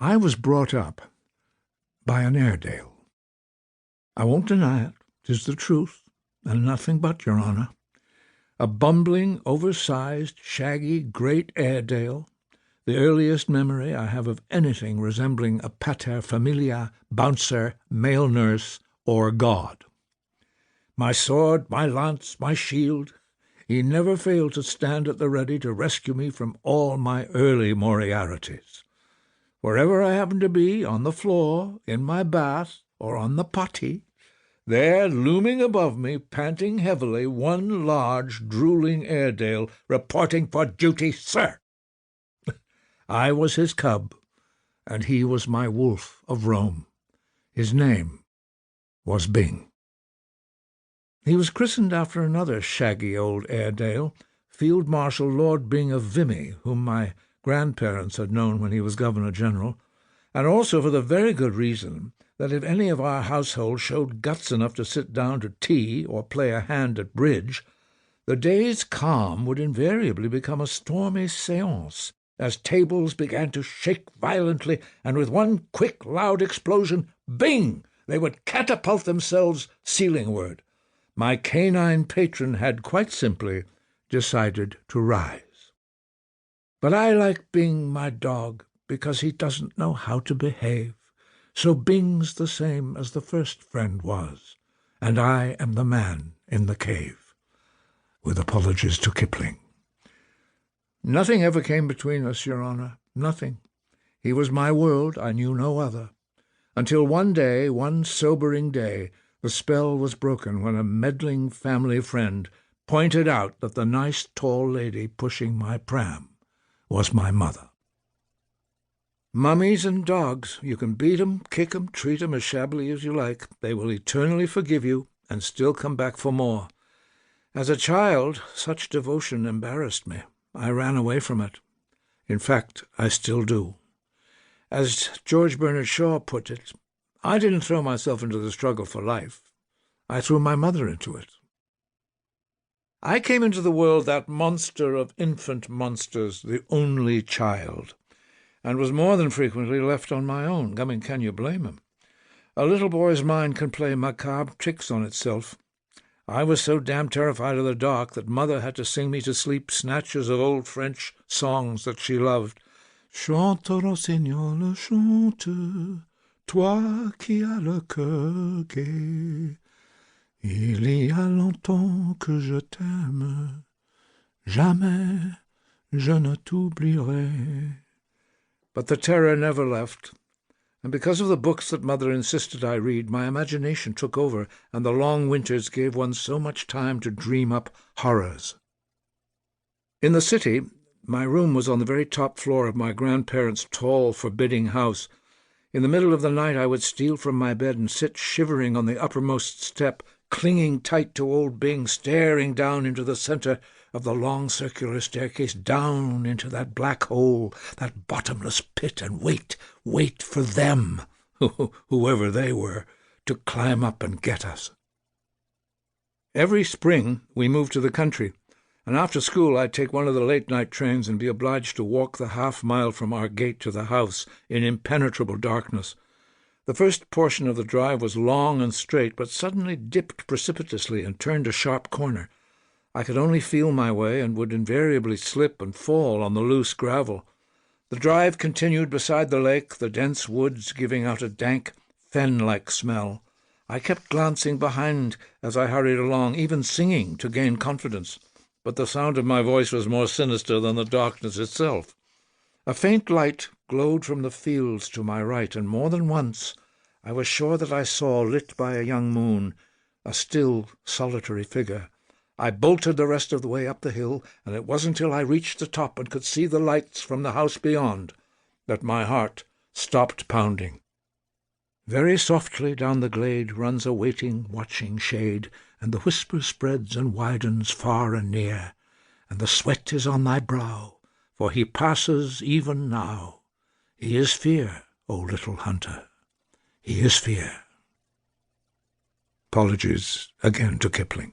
I was brought up by an Airedale. I won't deny it. 'Tis the truth, and nothing but, your honour. A bumbling, oversized, shaggy, great Airedale, the earliest memory I have of anything resembling a pater familia, bouncer, male nurse, or god. My sword, my lance, my shield, he never failed to stand at the ready to rescue me from all my early Moriarities. Wherever I happened to be, on the floor, in my bath, or on the potty, there, looming above me, panting heavily, one large, drooling Airedale, reporting for duty, sir. I was his cub, and he was my wolf of Rome. His name was Bing. He was christened after another shaggy old Airedale, Field Marshal Lord Bing of Vimy, whom my grandparents had known when he was Governor-General, and also for the very good reason that if any of our household showed guts enough to sit down to tea or play a hand at bridge, the day's calm would invariably become a stormy séance, as tables began to shake violently, and with one quick, loud explosion, bing, they would catapult themselves ceilingward. My canine patron had quite simply decided to rise. But I like Bing, my dog, because he doesn't know how to behave. So Bing's the same as the first friend was, and I am the man in the cave. With apologies to Kipling. Nothing ever came between us, your honour, nothing. He was my world, I knew no other. Until one day, one sobering day, the spell was broken when a meddling family friend pointed out that the nice tall lady pushing my pram was my mother. Mummies and dogs, you can beat 'em, kick 'em, treat 'em as shabbily as you like. They will eternally forgive you and still come back for more. As a child, such devotion embarrassed me. I ran away from it. In fact, I still do. As George Bernard Shaw put it, I didn't throw myself into the struggle for life. I threw my mother into it. I came into the world that monster of infant monsters, the only child, and was more than frequently left on my own. I mean, can you blame him? A little boy's mind can play macabre tricks on itself. I was so damn terrified of the dark that Mother had to sing me to sleep snatches of old French songs that she loved. Chante, rossignol, chante, toi qui as le cœur gai. Il y a longtemps que je t'aime, jamais je ne t'oublierai. But the terror never left, and because of the books that Mother insisted I read, my imagination took over, and the long winters gave one so much time to dream up horrors. In the city, my room was on the very top floor of my grandparents' tall, forbidding house. In the middle of the night I would steal from my bed and sit shivering on the uppermost step, clinging tight to old Bing, staring down into the centre of the long circular staircase, down into that black hole, that bottomless pit, and wait for them, whoever they were, to climb up and get us. Every spring we moved to the country, and after school I'd take one of the late-night trains and be obliged to walk the half-mile from our gate to the house in impenetrable darkness. The first portion of the drive was long and straight, but suddenly dipped precipitously and turned a sharp corner. I could only feel my way, and would invariably slip and fall on the loose gravel. The drive continued beside the lake, the dense woods giving out a dank, fen-like smell. I kept glancing behind as I hurried along, even singing to gain confidence, but the sound of my voice was more sinister than the darkness itself. A faint light glowed from the fields to my right, and more than once I was sure that I saw, lit by a young moon, a still, solitary figure. I bolted the rest of the way up the hill, and it wasn't till I reached the top and could see the lights from the house beyond that my heart stopped pounding. Very softly down the glade runs a waiting, watching shade, and the whisper spreads and widens far and near, and the sweat is on thy brow, for he passes even now. He is fear, O little hunter, he is fear. Apologies again to Kipling.